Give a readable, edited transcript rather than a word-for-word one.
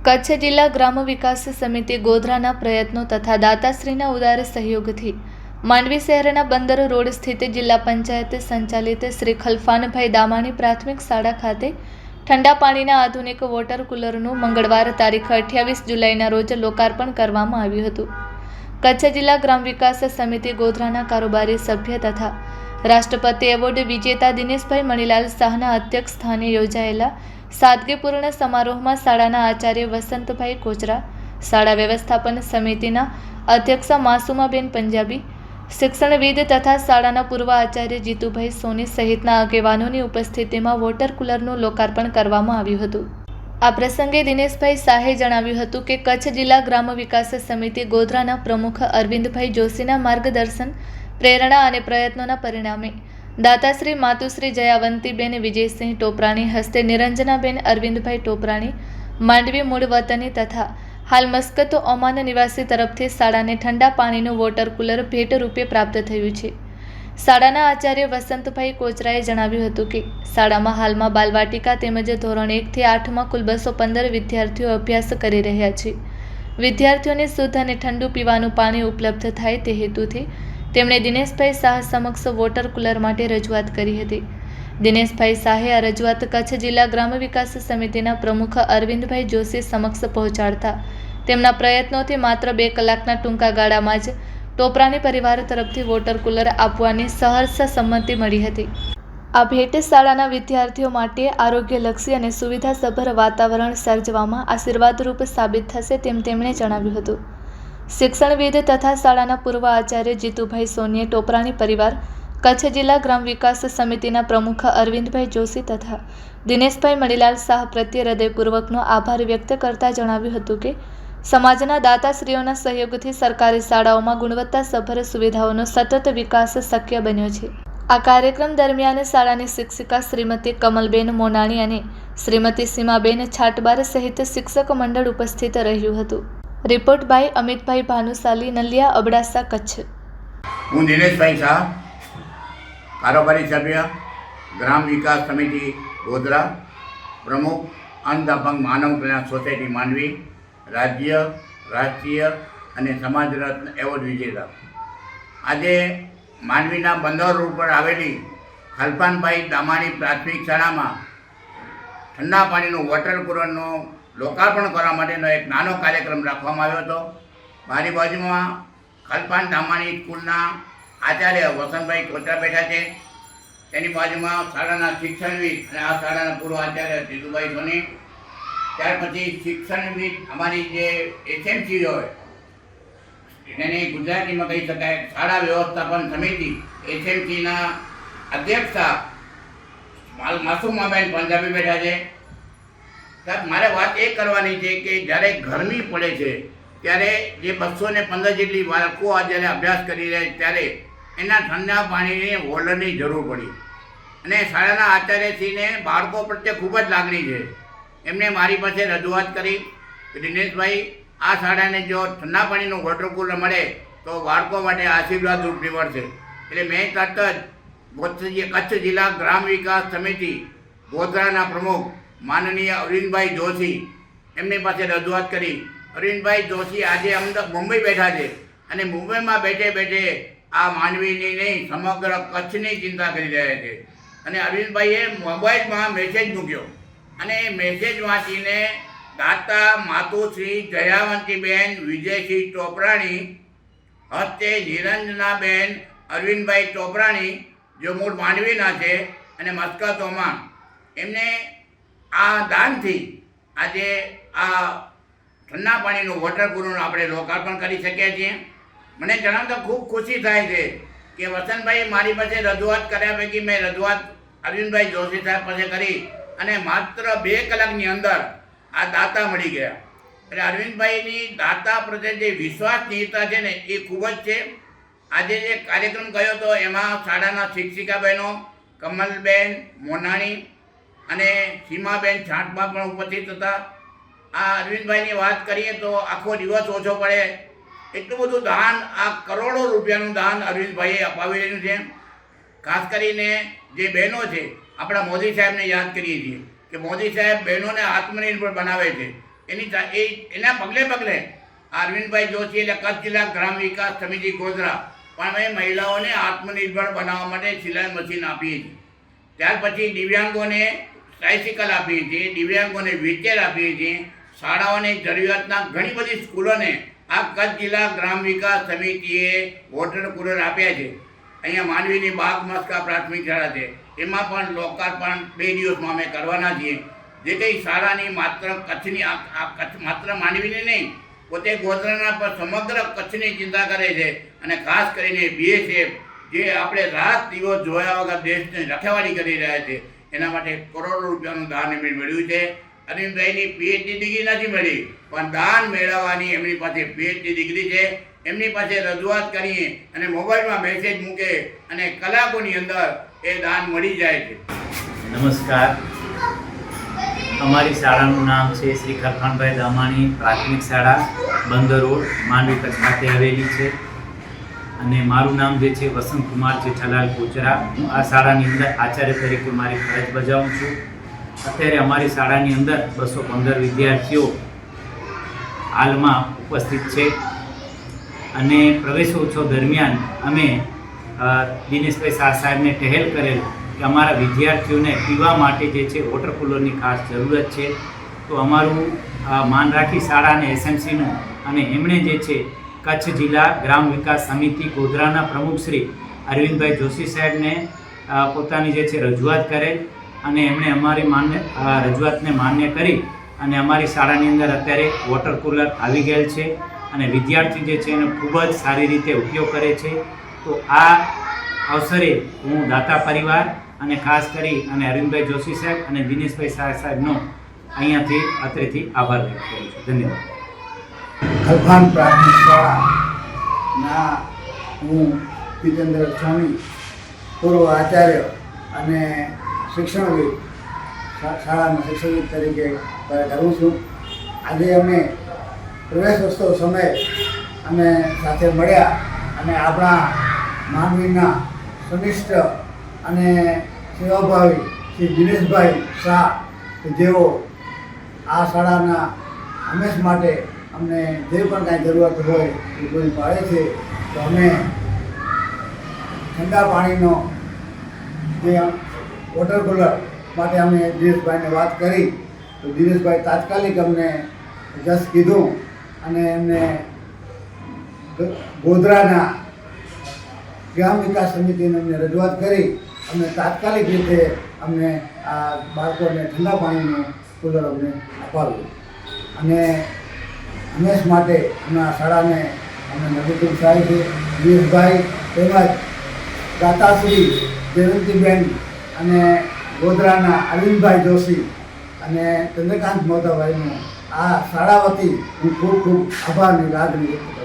કચ્છ જિલ્લા ગ્રામ વિકાસ સમિતિ ગોધરાના પ્રયત્નો તથા દાતાશ્રીના ઉદાર સહયોગથી માંડવી શહેરના બંદર રોડ સ્થિત જિલ્લા પંચાયત સંચાલિત શ્રી ખલફાનભાઈ દામાણી પ્રાથમિક શાળા ખાતે ઠંડા પાણીના આધુનિક વોટર કુલરનું મંગળવાર તારીખ 28 જુલાઈના રોજ લોકાર્પણ કરવામાં આવ્યું હતું. કચ્છ જિલ્લા ગ્રામ વિકાસ સમિતિ ગોધરાના કારોબારી સભ્ય તથા રાષ્ટ્રપતિ એવોર્ડ વિજેતા દિનેશભાઈ મણીલાલ શાહના અધ્યક્ષ સ્થાને યોજાયેલા સાદગીપૂર્ણ સમારોહમાં શાળાના આચાર્ય વસંતભાઈ કોચરા, શાળા વ્યવસ્થાપન સમિતિના અધ્યક્ષ માસુમાબેન પંજાબી, શિક્ષણવિદ તથા શાળાના પૂર્વ આચાર્ય જીતુભાઈ સોની સહિતના આગેવાનોની ઉપસ્થિતિમાં વોટર કુલરનું લોકાર્પણ કરવામાં આવ્યું હતું. આ પ્રસંગે દિનેશભાઈ શાહે જણાવ્યું હતું કે કચ્છ જિલ્લા ગ્રામ વિકાસ સમિતિ ગોધરાના પ્રમુખ અરવિંદભાઈ જોશીના માર્ગદર્શન, પ્રેરણા અને પ્રયત્નોના પરિણામે દાતાશ્રી માતુશ્રી જયાવંતીબેન વિજયસિંહ ટોપરાણી હસ્તે નિરંજનાબેન અરવિંદભાઈ ટોપરાણી, માંડવી મૂળ વતની તથા હાલ મસ્કત ઓમાન નિવાસી તરફથી શાળાને ઠંડા પાણીનું વોટર કુલર ભેટ રૂપે પ્રાપ્ત થયું છે. શાળાના આચાર્ય વસંતભાઈ કોચરાએ જણાવ્યું હતું કે શાળામાં હાલમાં બાલવાટિકા તેમજ ધોરણ 1 થી 8માં કુલ 215 વિદ્યાર્થીઓ અભ્યાસ કરી રહ્યા છે. વિદ્યાર્થીઓને શુદ્ધ અને ઠંડુ પીવાનું પાણી ઉપલબ્ધ થાય તે હેતુથી તેમણે દિનેશભાઈ શાહ સમક્ષ વોટર કુલર માટે રજૂઆત કરી હતી. દિનેશભાઈ શાહે આ રજૂઆત કચ્છ જિલ્લા ગ્રામ વિકાસ સમિતિના પ્રમુખ અરવિંદભાઈ જોશી સમક્ષ પહોંચાડતા તેમના પ્રયત્નોથી માત્ર 2 કલાકના ટૂંકા ગાળામાં જ ટોપરાણી પરિવાર તરફથી વોટર કુલર આપવાની સહર્ષ સંમતિ મળી હતી. આ ભેટ શાળાના વિદ્યાર્થીઓ માટે આરોગ્યલક્ષી અને સુવિધાસભર વાતાવરણ સર્જવામાં આશીર્વાદરૂપ સાબિત થશે તેમ તેમણે જણાવ્યું હતું. શિક્ષણવિદ તથા શાળાના પૂર્વ આચાર્ય જીતુભાઈ સોનીએ ટોપરાણી પરિવાર, કચ્છ જિલ્લા ગ્રામ વિકાસ સમિતિના પ્રમુખ અરવિંદભાઈ જોશી તથા દિનેશભાઈ મણીલાલ શાહ પ્રત્યે હૃદયપૂર્વકનો આભાર વ્યક્ત કરતા જણાવ્યું હતું કે સમાજના દાતાશ્રીઓના સહયોગથી સરકારી શાળાઓમાં ગુણવત્તાસભર સુવિધાઓનો સતત વિકાસ શક્ય બન્યો છે. આ કાર્યક્રમ દરમિયાન શાળાની શિક્ષિકા શ્રીમતી કમલબેન મોનાણી અને શ્રીમતી સીમાબેન છાટબાર સહિત શિક્ષક મંડળ ઉપસ્થિત રહ્યું હતું. Report by Amitbhai Bhanushali, Naliya, Abdasa, Kutch. હું દિનેશભાઈ શાહ, કારોબારી સભ્ય, ગ્રામ વિકાસ સમિતિ ગોધરા, પ્રમુખ અંધ અપંગ માનવ કલ્યાણ સોસાયટી માંડવી, રાજ્ય, રાષ્ટ્રીય અને સમાજ રત્ન એવોર્ડ વિજેતા. આજે માંડવીના બંદર રોડ પર આવેલી ખલફાનભાઈ દામાણી પ્રાથમિક શાળામાં ઠંડા પાણીનું વોટર કુલરનો લોકાર્પણ કરવા માટેનો એક નાનો કાર્યક્રમ રાખવામાં આવ્યો હતો. મારી બાજુમાં ખલફાન દામાણી સ્કૂલના આચાર્ય વસંતભાઈ કોચરા બેઠા છે. તેની બાજુમાં શાળાના શિક્ષણવિદ અને આ શાળાના પૂર્વ આચાર્ય જીતુભાઈ સોની. ત્યાર પછી શિક્ષણવિદ અમારી જે એસએમસી હોય એને ગુજરાતીમાં કહી શકાય શાળા વ્યવસ્થાપન સમિતિ એસએમસીના અધ્યક્ષા માસુમાબેન પંજાબી બેઠા છે. સાહેબ, મારે વાત એ કરવાની છે કે જ્યારે ગરમી પડે છે ત્યારે જે 215 જેટલી બાળકો જ્યારે અભ્યાસ કરી રહ્યા છે ત્યારે એના ઠંડા પાણીની હોલ્ડરની જરૂર પડી અને શાળાના આચાર્યશ્રીને બાળકો પ્રત્યે ખૂબ જ લાગણી છે. એમને મારી પાસે રજૂઆત કરી કે દિનેશભાઈ, આ શાળાને જો ઠંડા પાણીનું વોટર કુલર મળે તો બાળકો માટે આશીર્વાદ રૂપ નીવડશે. એટલે મેં તરત જ કચ્છ જિલ્લા ગ્રામ વિકાસ સમિતિ ગોધરાના પ્રમુખ માનનીય અરવિંદભાઈ જોશી એમની પાસે રજૂઆત કરી. અરવિંદભાઈ જોશી આજે મુંબઈ બેઠા છે અને મુંબઈમાં બેઠે બેઠે આ માંડવીની નહીં સમગ્ર કચ્છની ચિંતા કરી રહ્યા છે. અને અરવિંદભાઈએ મોબાઈલમાં મેસેજ મૂક્યો અને એ મેસેજ વાંચીને દાતા માતુશ્રી જયાવંતીબેન વિજયસિંહ ટોપરાણી હસ્તે નિરંજનાબેન અરવિંદભાઈ ટોપરાણી જો મૂળ માંડવીના છે અને મસ્કત ઓમાન, એમને આ દાનથી આજે આ ઠંડા પાણીનું વોટર કુલરનું આપણે લોકાર્પણ કરી શકીએ છીએ. મને જણાવતા ખૂબ ખુશી થાય છે કે વસંતભાઈ મારી પાસે રજૂઆત કર્યા પૈકી મેં રજૂઆત અરવિંદભાઈ જોશી સાહેબ પાસે કરી અને માત્ર 2 કલાકની અંદર આ દાતા મળી ગયા. એટલે અરવિંદભાઈની દાતા પ્રત્યે જે વિશ્વાસનીયતા છે ને એ ખૂબ જ છે. આજે જે કાર્યક્રમ કર્યો હતો એમાં શાળાના શિક્ષિકા બહેનો કમલબેન મોનાણી અને સીમાબેન છાંટમાં પણ ઉપસ્થિત હતા. આ અરવિંદભાઈની વાત કરીએ તો આખો દિવસ ઓછો પડે એટલું બધું દાન, આ કરોડો રૂપિયાનું દાન અરવિંદભાઈએ અપાવી રહ્યું છે. ખાસ કરીને જે બહેનો છે, આપણા મોદી સાહેબને યાદ કરીએ છીએ કે મોદી સાહેબ બહેનોને આત્મનિર્ભર બનાવે છે એના પગલે અરવિંદભાઈ જોશી એટલે કચ્છ જિલ્લા ગ્રામ વિકાસ સમિતિ ગોધરા પણ અમે મહિલાઓને આત્મનિર્ભર બનાવવા માટે સિલાઈ મશીન આપીએ છીએ. ત્યાર પછી દિવ્યાંગોને ટ્રાયસિકલ આપીએ છીએ, દિવ્યાંગોને વ્હીલચેર આપીએ છીએ. શાળાઓની જરૂરિયાતના ઘણી બધી સ્કૂલોને આ કચ્છ જિલ્લા ગ્રામ વિકાસ સમિતિએ વોટર કુલર આપ્યા છે. અહીંયા માંડવીની બાગ મસ્કા પ્રાથમિક શાળા છે, એમાં પણ લોકાર્પણ 2 દિવસમાં અમે કરવાના છીએ. જે કંઈ શાળાની માત્ર કચ્છની કચ્છ માત્ર માંડવીની નહીં, પોતે ગોધરાના પર સમગ્ર કચ્છની ચિંતા કરે છે. અને ખાસ કરીને BSF જે આપણે રાત દિવસ જોયા વગર દેશની રખેવાળી કરી રહ્યા છે, એના માટે કરોડો રૂપિયાનું દાન એમણે મેળવ્યું છે. અરવિંદભાઈની PhD ડિગ્રી નથી મળી, પણ દાન મેળવવાની એમની પાસે PhD ડિગ્રી છે. એમની પાસે રજૂઆત કરીએ અને મોબાઈલમાં મેસેજ મૂકે અને કલાકોની અંદર એ દાન મળી જાય છે. નમસ્કાર. અમારી શાળાનું નામ છે શ્રી ખલખાનભાઈ દામાણી પ્રાથમિક શાળા, બંદર રોડ, માંડવી કચ્છ ખાતે આવેલી છે. અને મારું નામ જે છે વસંતકુમાર જેઠાલાલ કોચરા. હું આ શાળાની અંદર આચાર્ય તરીકે મારી ફરજ બજાવું છું. અત્યારે અમારી શાળાની અંદર 215 વિદ્યાર્થીઓ હાલમાં ઉપસ્થિત છે. અને પ્રવેશોત્સવ દરમિયાન અમે દિનેશભાઈ શાહ સાહેબને ટહેલ કરેલ કે અમારા વિદ્યાર્થીઓને પીવા માટે જે છે વોટર કુલરની ખાસ જરૂરત છે. તો અમારું માન રાખી શાળા અને SMCનું અને એમણે જે છે કચ્છ જિલ્લા ગ્રામ વિકાસ સમિતિ ગોધરાના પ્રમુખ શ્રી અરવિંદભાઈ જોશી સાહેબને પોતાની જે છે રજૂઆત કરેલ અને એમણે અમારી રજૂઆતને માન્ય કરી અને અમારી શાળાની અંદર અત્યારે વોટર કુલર આવી ગયેલ છે અને વિદ્યાર્થી જે છે એનો ખૂબ જ સારી રીતે ઉપયોગ કરે છે. તો આ અવસરે હું દાતા પરિવાર અને ખાસ કરી અને અરવિંદભાઈ જોશી સાહેબ અને દિનેશભાઈ શાહ સાહેબનો અહીંયાથી અત્રેથી આભાર વ્યક્ત કરું છું. ધન્યવાદ. ખલખાન પ્રાથમિક શાળાના હું જીતેન્દ્ર સ્વામી, પૂર્વ આચાર્ય અને શિક્ષણવિદ, શાળાના શિક્ષણવિદ તરીકે કરું છું. આજે અમે પ્રવેશોત્સવ સમયે અમે સાથે મળ્યા અને આપણા માંડવીના સનિષ્ઠ અને સેવાભાવી શ્રી દિનેશભાઈ શાહ કે જેઓ આ શાળાના હંમેશ માટે અમને જે પણ કાંઈ જરૂરત હોય એ પૂરી પાડે છે. તો અમે ઠંડા પાણીનો જે વોટર કુલર માટે અમે દિનેશભાઈને વાત કરી તો દિનેશભાઈ તાત્કાલિક અમને જસ કીધું અને એમને ગોધરાના ગ્રામ વિકાસ સમિતિને અમને રજૂઆત કરી અમને તાત્કાલિક રીતે અમને આ બાળકોને ઠંડા પાણીનું કુલર અમને અપાવ્યું. અને હંમેશ માટે અમના શાળાને અમે નવીનભાઈ સાહેબ, દિનેશભાઈ તેમજ દાતાશ્રી જયવંતીબેન અને ગોધરાના અરવિંદભાઈ જોશી અને ચંદ્રકાંત મોહતાભાઈનો આ શાળા વતી હું ખૂબ ખૂબ આભારની લાગણી વ્યક્ત કરું છું.